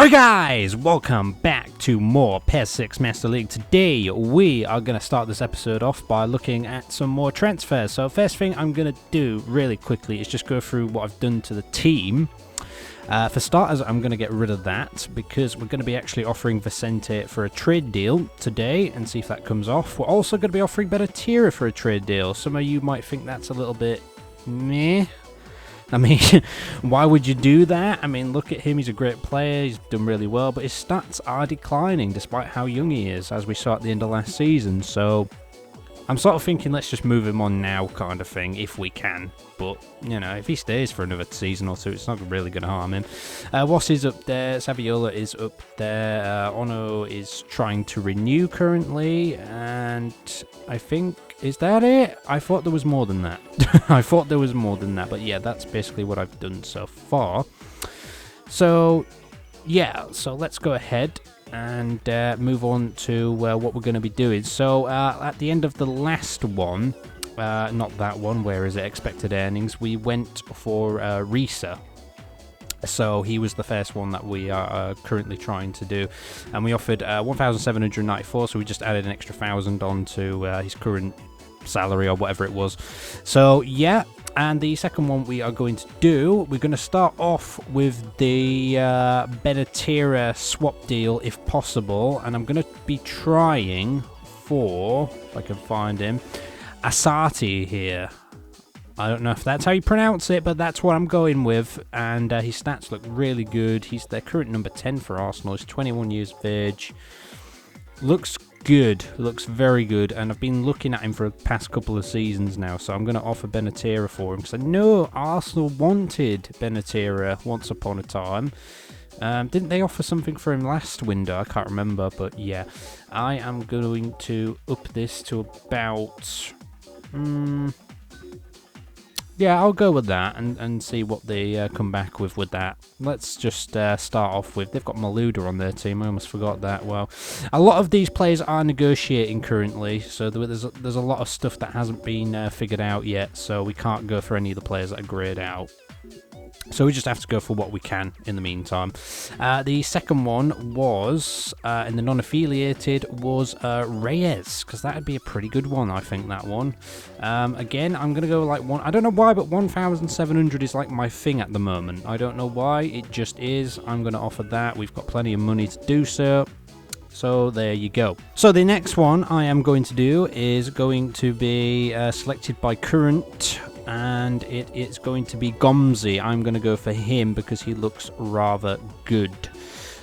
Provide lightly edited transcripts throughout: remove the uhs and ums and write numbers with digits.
Hi guys, welcome back to more PES 6 Master League. Today we are going to start this episode off by looking at some more transfers. So first thing I'm going to do really quickly is just go through what I've done to the team. For starters, I'm going to get rid of that because we're going to be actually offering Vicente for a trade deal today and see if that comes off. We're also going to be offering Benatira for a trade deal. Some of you might think that's a little bit meh. I mean, why would you do that? I mean, look at him. He's a great player. He's done really well, but his stats are declining despite how young he is, as we saw at the end of last season. So I'm sort of thinking let's just move him on now kind of thing, if we can. But, you know, if he stays for another season or two, it's not really going to harm him. Wass is up there. Saviola is up there. Ono is trying to renew currently. And I think, is that it? I thought there was more than that. I thought there was more than that. But yeah, that's basically what I've done so far. So, yeah. So let's go ahead and move on to what we're going to be doing. So at the end of the last one, not that one, where is it, expected earnings, we went for Risa. So he was the first one that we are currently trying to do, and we offered 1,794, so we just added an extra 1,000 onto his current salary or whatever it was. So yeah, and the second one we are going to do, we're going to start off with the Benatira swap deal if possible, and I'm going to be trying for, if I can find him, Asati here. I don't know if that's how you pronounce it, but that's what I'm going with, and his stats look really good. He's their current number 10 for Arsenal. He's 21 years of age. Looks good, looks very good, and I've been looking at him for the past couple of seasons now, so I'm going to offer Benatira for him, because I know Arsenal wanted Benatira once upon a time. Didn't they offer something for him last window? I can't remember, but yeah, I am going to up this to about... yeah, I'll go with that and see what they come back with that. Let's just start off with, they've got Malouda on their team. I almost forgot that. Well, a lot of these players are negotiating currently, so there's a lot of stuff that hasn't been figured out yet, so we can't go for any of the players that are grayed out. So we just have to go for what we can in the meantime. The second one was, in the non-affiliated, was Reyes, because that would be a pretty good one, I think, that one. Again, I'm going to go like one, I don't know why, but 1,700 is like my thing at the moment. I don't know why, it just is. I'm going to offer that. We've got plenty of money to do so. So there you go. So the next one I am going to do is going to be selected by current, and it is going to be Gomzi. I'm going to go for him because he looks rather good.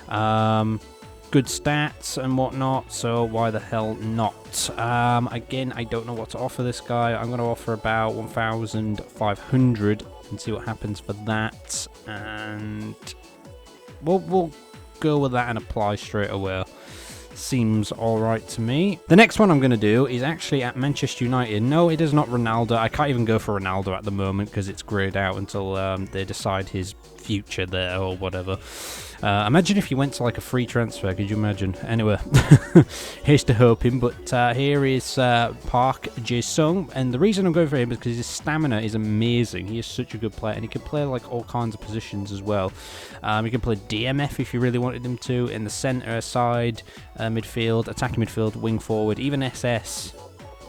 Good stats and whatnot, so why the hell not? Again, I don't know what to offer this guy. I'm going to offer about 1,500 and see what happens for that. And we'll go with that and apply straight away. Seems alright to me. The next one I'm going to do is actually at Manchester United. No, it is not Ronaldo. I can't even go for Ronaldo at the moment because it's greyed out until they decide his future there or whatever. Imagine if you went to like a free transfer, could you imagine? Anyway, here's to hoping, but here is Park Jae-sung, and the reason I'm going for him is because his stamina is amazing. He is such a good player, and he can play like all kinds of positions as well. He can play DMF if you really wanted him to, in the centre, side, midfield, attacking midfield, wing forward, even SS.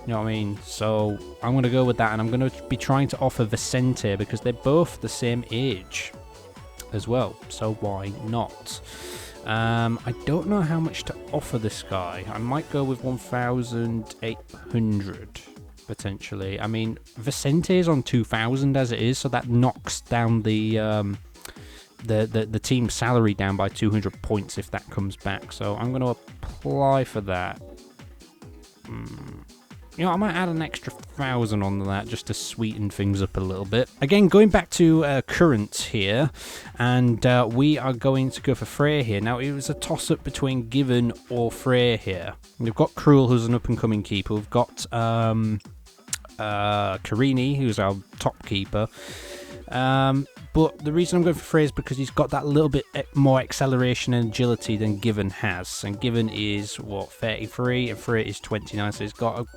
You know what I mean? So I'm going to go with that, and I'm going to be trying to offer Vicente because they're both the same age as well, so why not? I don't know how much to offer this guy. I might go with 1,800 potentially. I mean, Vicente is on 2,000 as it is, so that knocks down the team salary down by 200 points if that comes back. So I'm going to apply for that. You know, I might add an extra 1,000 on that just to sweeten things up a little bit. Again, going back to current here, and we are going to go for Frey here. Now, it was a toss-up between Given or Frey here. We've got Krul, who's an up-and-coming keeper. We've got Carini, who's our top keeper. But the reason I'm going for Frey is because he's got that little bit more acceleration and agility than Given has. And Given is, what, 33, and Frey is 29, so he's got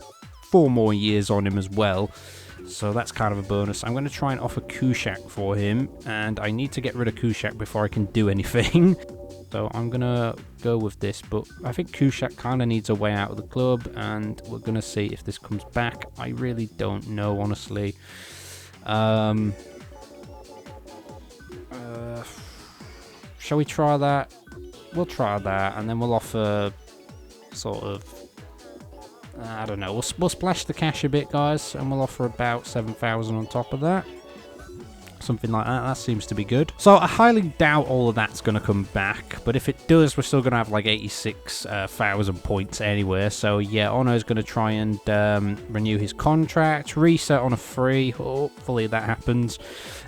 4 more years on him as well. So that's kind of a bonus. I'm going to try and offer Kushak for him, and I need to get rid of Kushak before I can do anything. So I'm going to go with this, but I think Kushak kind of needs a way out of the club, and we're going to see if this comes back. I really don't know, honestly. Shall we try that? We'll try that, and then we'll offer sort of, I don't know, we'll splash the cash a bit, guys, and we'll offer about 7,000 on top of that. Something like that. That seems to be good. So I highly doubt all of that's going to come back, but if it does, we're still going to have like 86,000 points anyway. So yeah, Ono's going to try and renew his contract, reset on a free. Hopefully that happens.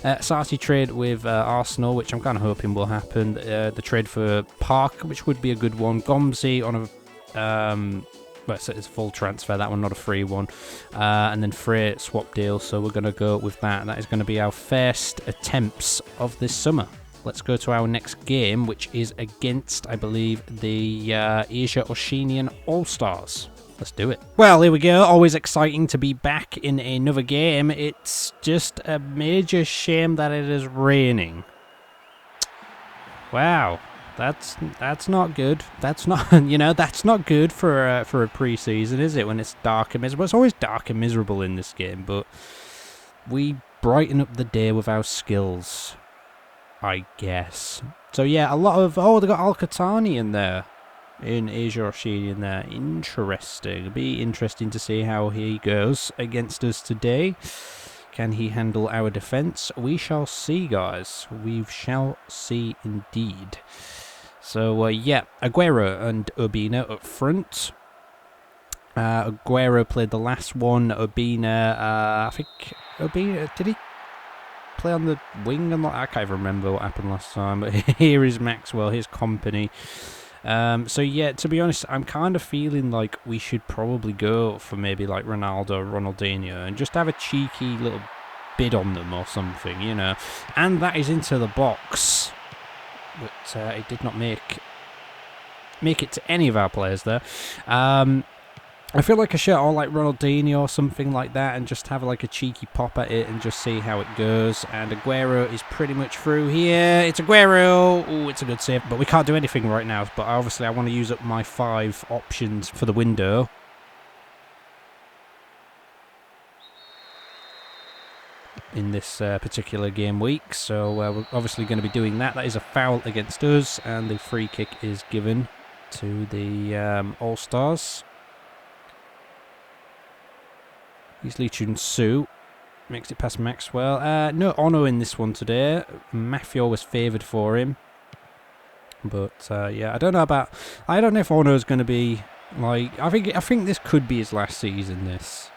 Sarti trade with Arsenal, which I'm kind of hoping will happen. The trade for Park, which would be a good one. Gomzi on a well, it's a full transfer, that one, not a free one. And then Frey swap deal, so we're going to go with that. That is going to be our first attempts of this summer. Let's go to our next game, which is against, I believe, the Asia Oceanian All-Stars. Let's do it. Well, here we go. Always exciting to be back in another game. It's just a major shame that it is raining. Wow. That's not good. That's not, you know, that's not good for a preseason, is it? When it's dark and miserable. It's always dark and miserable in this game, but we brighten up the day with our skills, I guess. So yeah, a lot of they got Al-Qatani in there, in Asia Oceanian there. Interesting. It'll be interesting to see how he goes against us today. Can he handle our defense? We shall see, guys. We shall see indeed. So, yeah, Aguero and Urbina up front. Aguero played the last one. Urbina, I think, Urbina, did he play on the wing? I can't even remember what happened last time. But here is Maxwell, his company. So, yeah, to be honest, I'm kind of feeling like we should probably go for maybe like Ronaldo, Ronaldinho, and just have a cheeky little bid on them or something, you know. And that is into the box. But it did not make it to any of our players there. I feel like I should all like Ronaldinho or something like that and just have like a cheeky pop at it and just see how it goes. And Aguero is pretty much through here. It's Aguero. Oh, it's a good save, but we can't do anything right now. But obviously I want to use up my 5 options for the window. In this particular game week, so we're obviously going to be doing that. That is a foul against us, and the free kick is given to the All-Stars. He's Lee Chun-Soo. Makes it past Maxwell. No Ono in this one today. Mafia was favoured for him. But, yeah, I don't know if Ono's going to be, like, I think this could be his last season, this.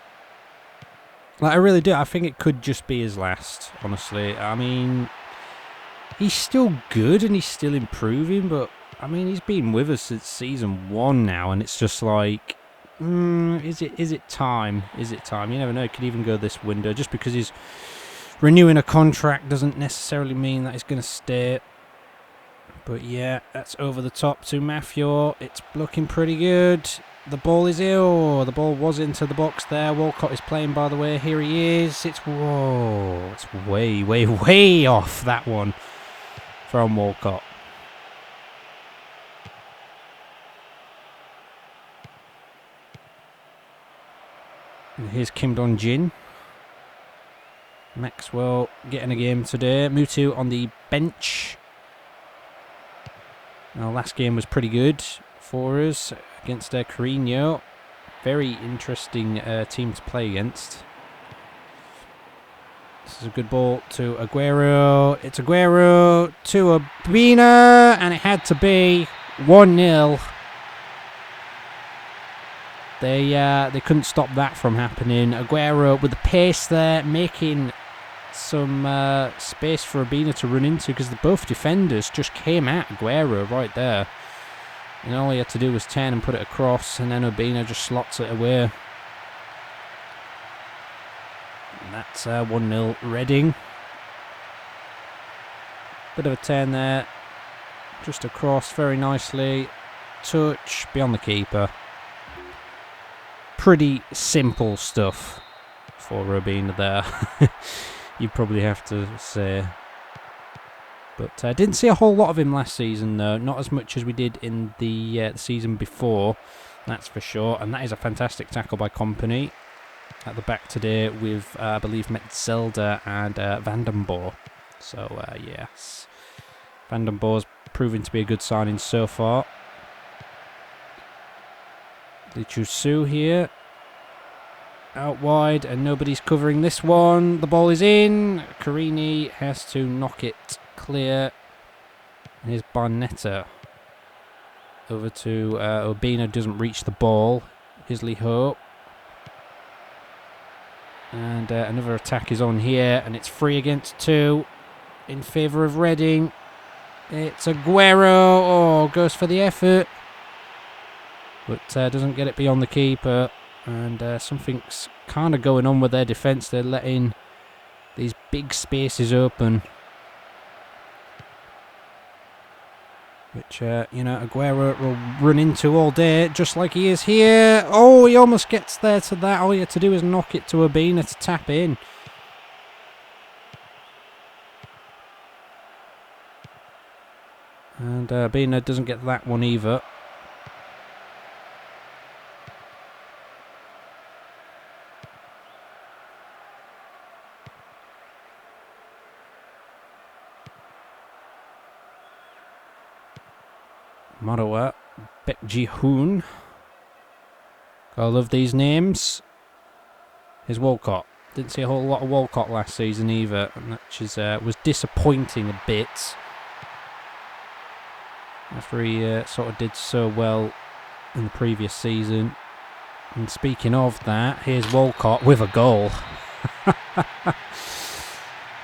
Like, I really do. I think it could just be his last, honestly. I mean, he's still good and he's still improving, but, I mean, he's been with us since season 1 now, and it's just like, is it time? Is it time? You never know. It could even go this window. Just because he's renewing a contract doesn't necessarily mean that he's going to stay. But, yeah, that's over the top to Mafia. It's looking pretty good. The ball is the ball was into the box there. Walcott is playing, by the way. Here he is. It's way, way, way off, that one from Walcott. And here's Kim Dong-jin. Maxwell getting a game today. Mutu on the bench. Our last game was pretty good for us against Carino. Very interesting team to play against. This is a good ball to Aguero. It's Aguero to Urbina, and it had to be 1-0. They couldn't stop that from happening. Aguero with the pace there, making some space for Urbina to run into, because both defenders just came at Aguero right there. And all he had to do was turn and put it across, and then Urbina just slots it away. And that's 1-0 Reading. Bit of a turn there. Just across very nicely. Touch beyond the keeper. Pretty simple stuff for Urbina there. You probably have to say. But didn't see a whole lot of him last season, though. Not as much as we did in the season before, that's for sure. And that is a fantastic tackle by Company. At the back today with, I believe, Metzelder and Vandenborg. So, yes. Vandenborg's proving to be a good signing so far. Lichusu here. Out wide, and nobody's covering this one. The ball is in. Carini has to knock it clear. And here's Barnetta. Over to Urbina, doesn't reach the ball. Isley Hope. And another attack is on here, and it's 3 against 2 in favour of Reading. It's Aguero. Oh, goes for the effort. But doesn't get it beyond the keeper. And something's kind of going on with their defence. They're letting these big spaces open. Which, Aguero will run into all day, just like he is here. Oh, he almost gets there to that. All he had to do is knock it to Urbina to tap in. And Urbina doesn't get that one either. Marawa, Bekjihoon. I love these names. Here's Walcott. Didn't see a whole lot of Walcott last season either, which is, was disappointing a bit. After he sort of did so well in the previous season. And speaking of that, here's Walcott with a goal.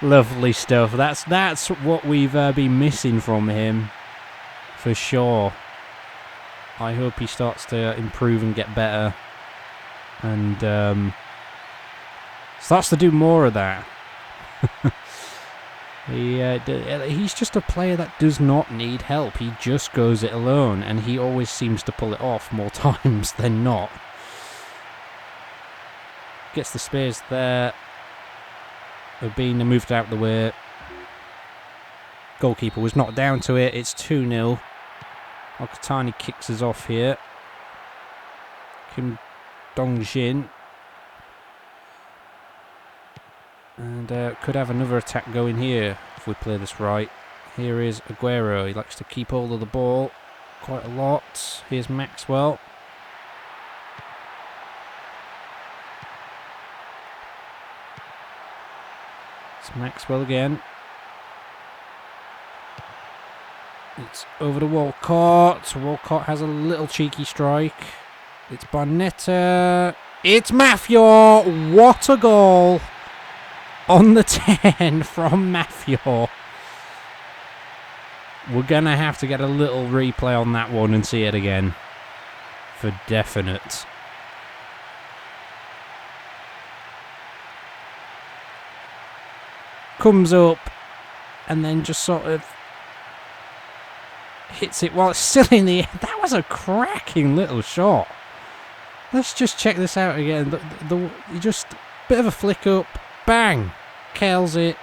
Lovely stuff. That's what we've been missing from him. For sure. I hope he starts to improve and get better. And starts to do more of that. He's just a player that does not need help. He just goes it alone. And he always seems to pull it off more times than not. Gets the space there. Urbina moved out the way. Goalkeeper was knocked down to it. It's 2-0. Okatani kicks us off here. Kim Dongjin. And could have another attack going here if we play this right. Here is Aguero. He likes to keep hold of the ball quite a lot. Here's Maxwell. It's Maxwell again. It's over to Walcott. Walcott has a little cheeky strike. It's Barnetta. It's Mafior. What a goal. On the 10 from Mafior. We're going to have to get a little replay on that one and see it again. For definite. Comes up and then just sort of hits it while it's still in the air. That was a cracking little shot. Let's just check this out again. You just bit of a flick up, bang, curls it.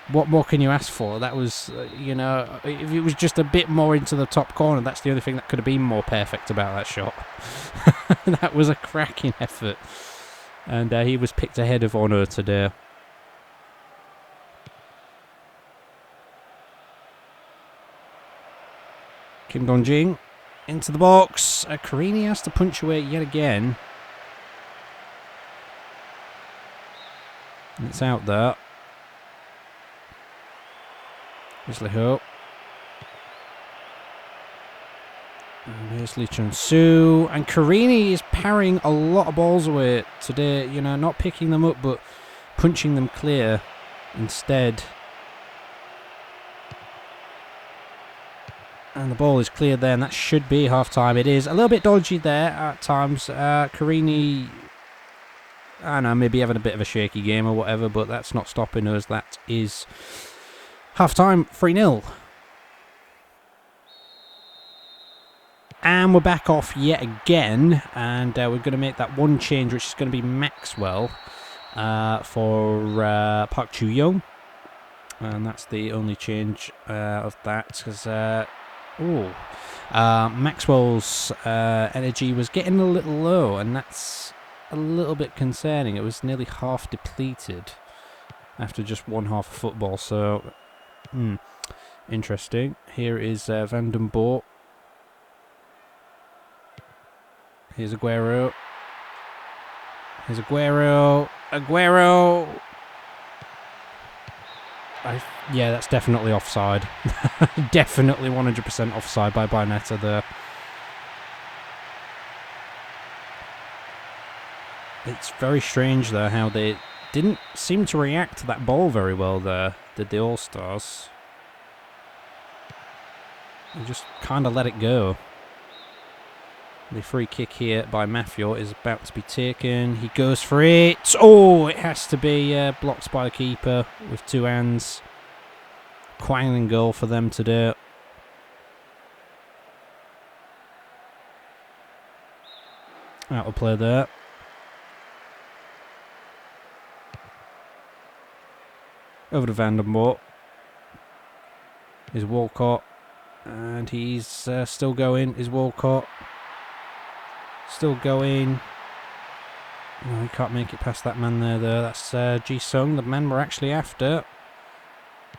What more can you ask for? That was, if it was just a bit more into the top corner, that's the only thing that could have been more perfect about that shot. That was a cracking effort. And he was picked ahead of Honor today. Kim Dongjin into the box. Carini has to punctuate yet again. And it's out there. Isley Hope. And here's Lee Chun-Soo. And Carini is parrying a lot of balls away today. Not picking them up, but punching them clear instead. And the ball is cleared there, and that should be half-time. It is a little bit dodgy there at times. Carini, I don't know, maybe having a bit of a shaky game or whatever, but that's not stopping us. That is half-time, 3-0. And we're back off yet again, and we're going to make that one change, which is going to be Maxwell for Park Chu-young. And that's the only change of that, because Maxwell's energy was getting a little low, and that's a little bit concerning. It was nearly half depleted after just one half of football, so interesting. Here is Van den Boer. Here's Aguero. Here's Aguero. Aguero! Yeah, that's definitely offside. Definitely 100% offside by Barnetta there. It's very strange there how they didn't seem to react to that ball very well there, did the All-Stars. They just kind of let it go. The free kick here by Mafio is about to be taken. He goes for it. Oh, it has to be blocked by the keeper with two hands. Quangling goal for them to do. Out of play there. Over to Van den Boer. Is Walcott. And he's still going. Is Walcott. Still going. No, he can't make it past that man there, though. That's Ji-sung, the man we're actually after.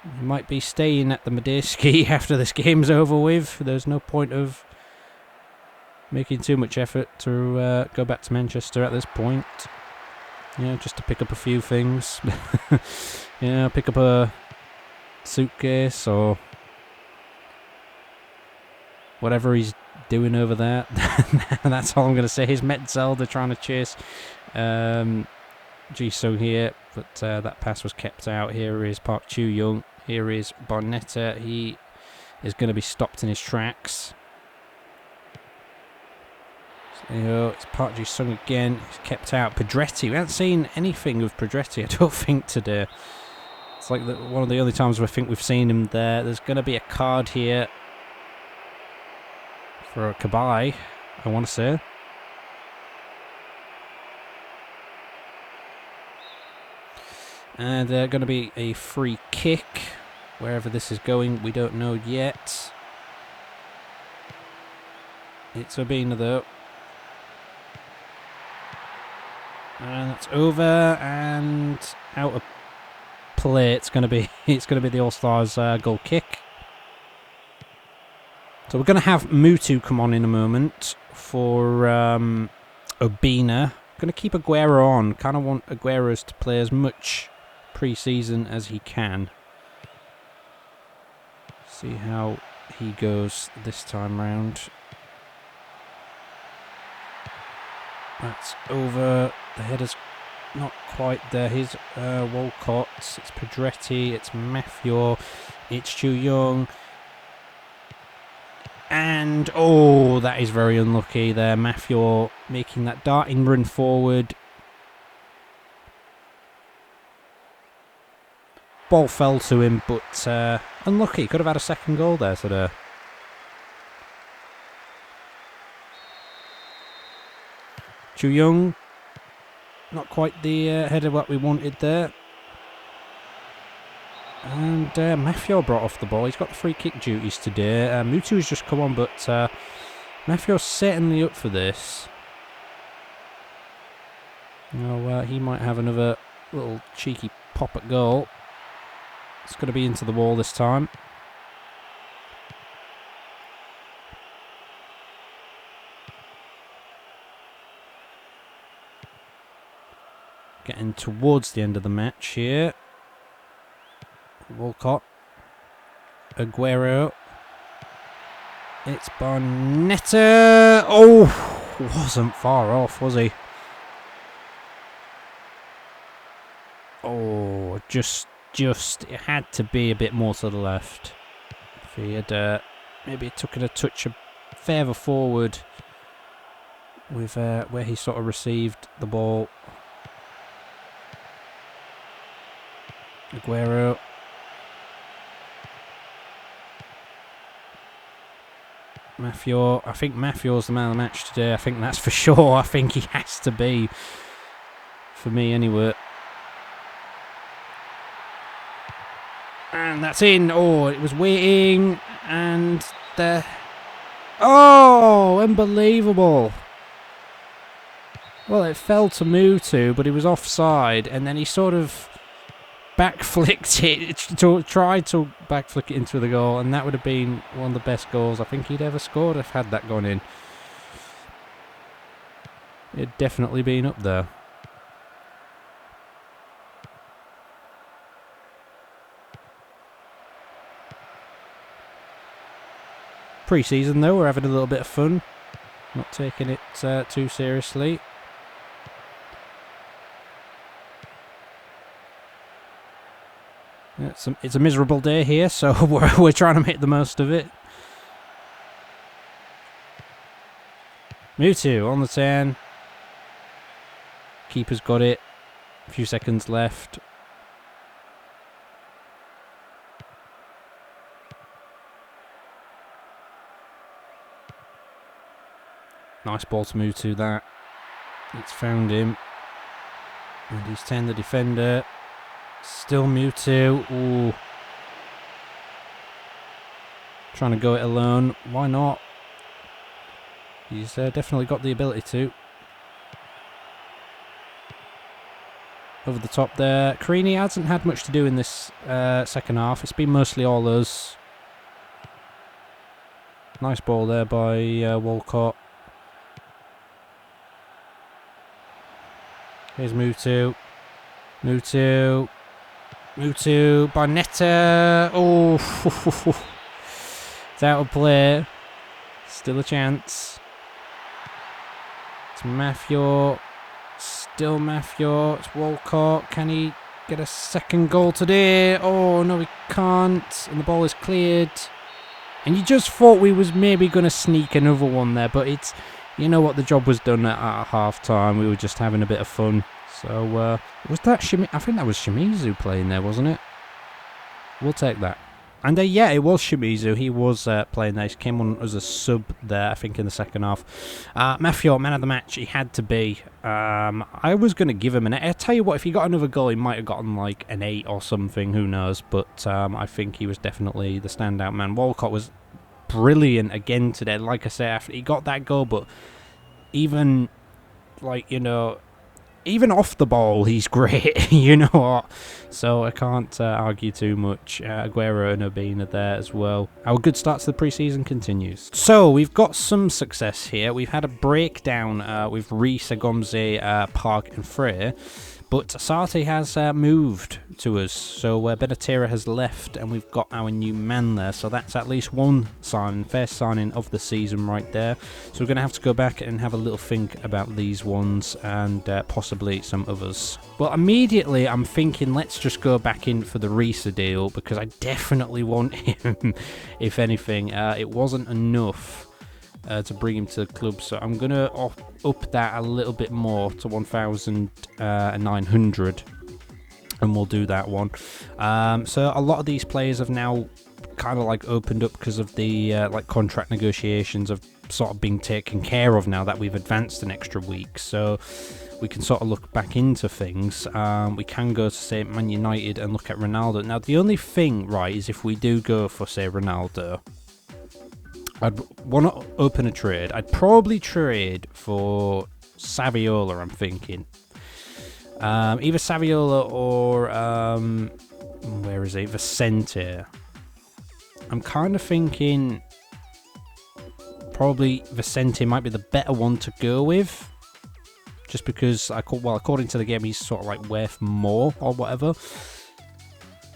He might be staying at the Medeski after this game's over with. There's no point of making too much effort to go back to Manchester at this point. Yeah, just to pick up a few things. Yeah, pick up a suitcase or whatever he's doing over there. That's all I'm going to say. His Metzelder trying to chase Ji-sung here, but that pass was kept out. Here is Park Chu-young. Here is Barnetta. He is going to be stopped in his tracks. So, it's Park Ji-sung again. He's kept out. Pedretti. We haven't seen anything of Pedretti, I don't think, today. It's like one of the only times I think we've seen him there. There's going to be a card here for a Kabai, I want to say. And going to be a free kick. Wherever this is going, we don't know yet. It's Urbina though. And that's over and out of play. It's going to be the All-Stars goal kick. So we're going to have Mutu come on in a moment for Urbina. Going to keep Aguero on. Kind of want Aguero's to play as much pre-season as he can. See how he goes this time round. That's over. The header's not quite there. Here's Walcott. It's Pedretti. It's Mafio. It's Chu-young. And, oh, that is very unlucky there. Mafio making that darting run forward. Ball fell to him, but unlucky. Could have had a second goal there today. Chu-young. Not quite the header what we wanted there. And Mafio brought off the ball. He's got the free kick duties today. Mutu has just come on, but Mafio's certainly up for this. Oh, he might have another little cheeky pop at goal. It's going to be into the wall this time. Getting towards the end of the match here. Walcott. Aguero. It's Barnetta. Oh, wasn't far off, was he? Oh, just it had to be a bit more to the left. If he had maybe took it a touch further forward with where he sort of received the ball. Aguero. Mafio. I think Mafio's the man of the match today. I think that's for sure. I think he has to be. For me, anyway. And that's in. Oh, it was waiting. And the... Oh, unbelievable. Well, it fell to Mutu, but he was offside. And then he sort of backflicked it. Tried to backflick it into the goal. And that would have been one of the best goals I think he'd ever scored if had that gone in. It'd definitely been up there. Pre-season though, we're having a little bit of fun. Not taking it too seriously. It's a miserable day here, so we're trying to make the most of it. Mutu on the 10. Keeper's got it. A few seconds left. Nice ball to Mutu, that. It's found him. And he's 10 the defender. Still Mutu. Ooh. Trying to go it alone. Why not? He's definitely got the ability to. Over the top there. Carini hasn't had much to do in this second half. It's been mostly all us. Nice ball there by Walcott. Here's Mutu. Mutu. Mutu. Barnetta. Oh. It's out of play. Still a chance. It's Mafior. Still Mafior. It's Walcott. Can he get a second goal today? Oh, no, he can't. And the ball is cleared. And you just thought we was maybe going to sneak another one there. But it's... You know what? The job was done at half-time. We were just having a bit of fun. So, was that Shimizu? I think that was Shimizu playing there, wasn't it? We'll take that. And yeah, it was Shimizu. He was playing there. He came on as a sub there, I think, in the second half. Mafior, man of the match, he had to be. I was going to give him an 8. I tell you what, if he got another goal, he might have gotten like an 8 or something. Who knows? But I think he was definitely the standout man. Walcott was brilliant again today. Like I said, after he got that goal, but even, like, you know... Even off the ball, he's great, you know what? So I can't argue too much. Aguero and Urbina there as well. Our good start to the pre-season continues. So we've got some success here. We've had a breakdown with Reece, Agomze, Park and Frey. But Sarte has moved to us, so Benatera has left, and we've got our new man there. So that's at least one signing, first signing of the season right there. So we're going to have to go back and have a little think about these ones and possibly some others. Well, immediately I'm thinking let's just go back in for the Reece deal, because I definitely want him, if anything. It wasn't enough to bring him to the club, so I'm going to up that a little bit more to 1,900, and we'll do that one. So a lot of these players have now kind of like opened up because of the like contract negotiations have sort of been taken care of now that we've advanced an extra week, so we can sort of look back into things. We can go to, say, Man United and look at Ronaldo. Now the only thing, right, is if we do go for, say, Ronaldo, I'd want to open a trade. I'd probably trade for Saviola, I'm thinking. Either Saviola or, where is he? Vicente. I'm kind of thinking probably Vicente might be the better one to go with. Just because, well, according to the game, he's sort of like worth more or whatever.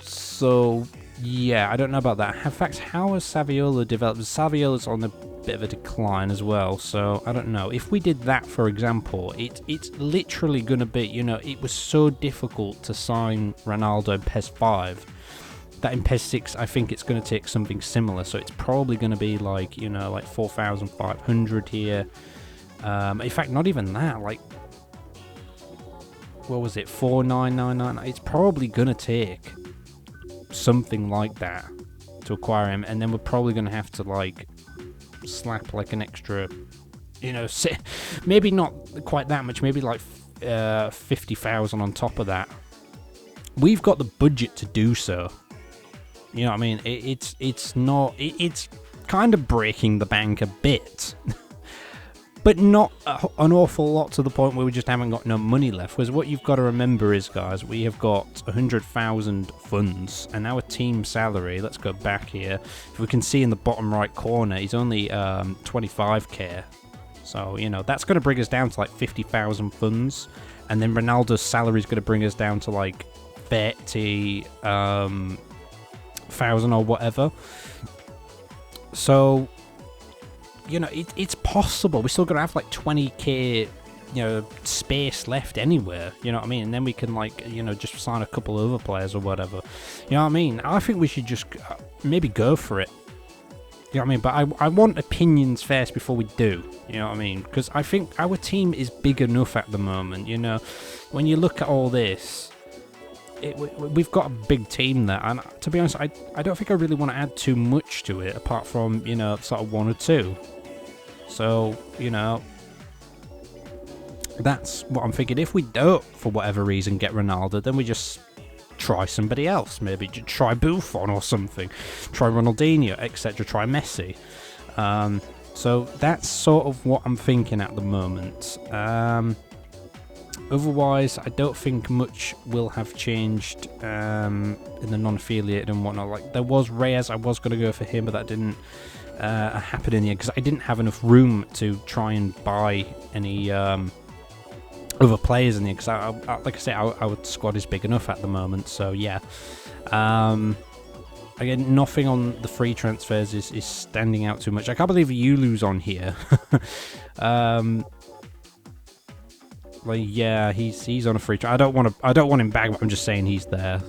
So... yeah, I don't know about that. In fact, how has Saviola developed? Saviola's on a bit of a decline as well, so I don't know. If we did that, for example, it's literally going to be, you know, it was so difficult to sign Ronaldo in PES 5 that in PES 6, I think it's going to take something similar. So it's probably going to be like, you know, like 4,500 here. In fact, not even that. Like, what was it? 4,999. It's probably going to take something like that to acquire him, and then we're probably going to have to like slap like an extra, you know, maybe not quite that much, maybe like 50,000 on top of that. We've got the budget to do so. You know what I mean? It's not. It's kind of breaking the bank a bit. But not an awful lot to the point where we just haven't got no money left. Because what you've got to remember is, guys, we have got 100,000 funds, and our team salary, let's go back here. If we can see in the bottom right corner, he's only 25k. So, you know, that's going to bring us down to like 50,000 funds. And then Ronaldo's salary is going to bring us down to like 30,000 or whatever. So, you know, it's possible. We're still going to have like 20k, you know, space left anywhere. You know what I mean? And then we can, like, you know, just sign a couple other players or whatever. You know what I mean? I think we should just maybe go for it. You know what I mean? But I want opinions first before we do. You know what I mean? Because I think our team is big enough at the moment. You know, when you look at all this, we've got a big team there, and to be honest, I don't think I really want to add too much to it, apart from, you know, sort of 1 or 2. So, you know, that's what I'm thinking. If we don't, for whatever reason, get Ronaldo, then we just try somebody else. Maybe try Buffon or something. Try Ronaldinho, etc. Try Messi. So that's sort of what I'm thinking at the moment. Otherwise, I don't think much will have changed in the non-affiliated and whatnot. Like, there was Reyes, I was going to go for him, but that didn't happen in the end because I didn't have enough room to try and buy any other players in the end. Because, like I say, our squad is big enough at the moment. So, yeah. Again, nothing on the free transfers is standing out too much. I can't believe Yulu's on here. Like, yeah, he's on a free transfer. I don't want him back, but I'm just saying he's there.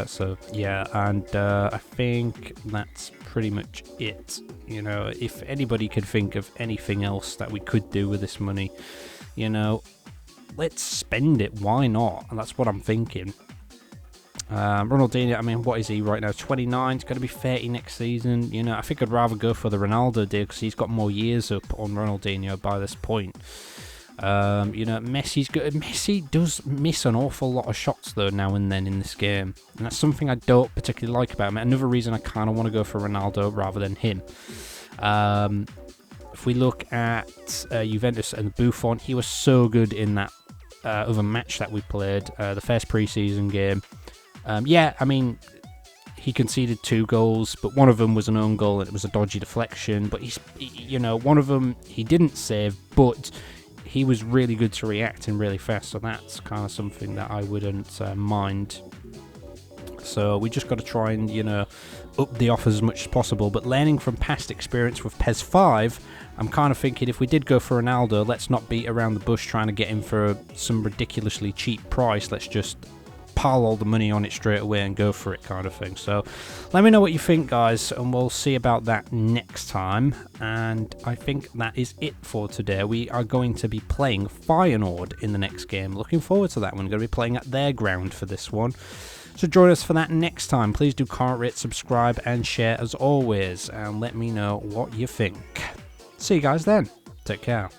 So yeah, and I think that's pretty much it. You know, if anybody could think of anything else that we could do with this money, you know, let's spend it. Why not? And that's what I'm thinking. Ronaldinho, I mean, what is he right now? 29. It's going to be 30 next season. You know, I think I'd rather go for the Ronaldo deal because he's got more years up on Ronaldinho by this point. You know, Messi's good. Messi does miss an awful lot of shots though now and then in this game, and that's something I don't particularly like about him. Another reason I kind of want to go for Ronaldo rather than him. If we look at Juventus and Buffon, he was so good in that other match that we played, the first preseason game. Yeah, I mean, he conceded 2 goals, but one of them was an own goal and it was a dodgy deflection. But you know, one of them he didn't save, but he was really good to react and really fast, so that's kind of something that I wouldn't mind. So we just got to try and, you know, up the offers as much as possible. But learning from past experience with PES 5, I'm kind of thinking if we did go for Ronaldo, let's not beat around the bush trying to get him for some ridiculously cheap price. Let's just pile all the money on it straight away and go for it, kind of thing. So let me know what you think, guys, and we'll see about that next time. And I think that is it for today. We are going to be playing Feyenoord in the next game. Looking forward to that one. We're going to be playing at their ground for this one. So join us for that next time. Please do comment, rate, subscribe, and share as always, and let me know what you think. See you guys then. Take care.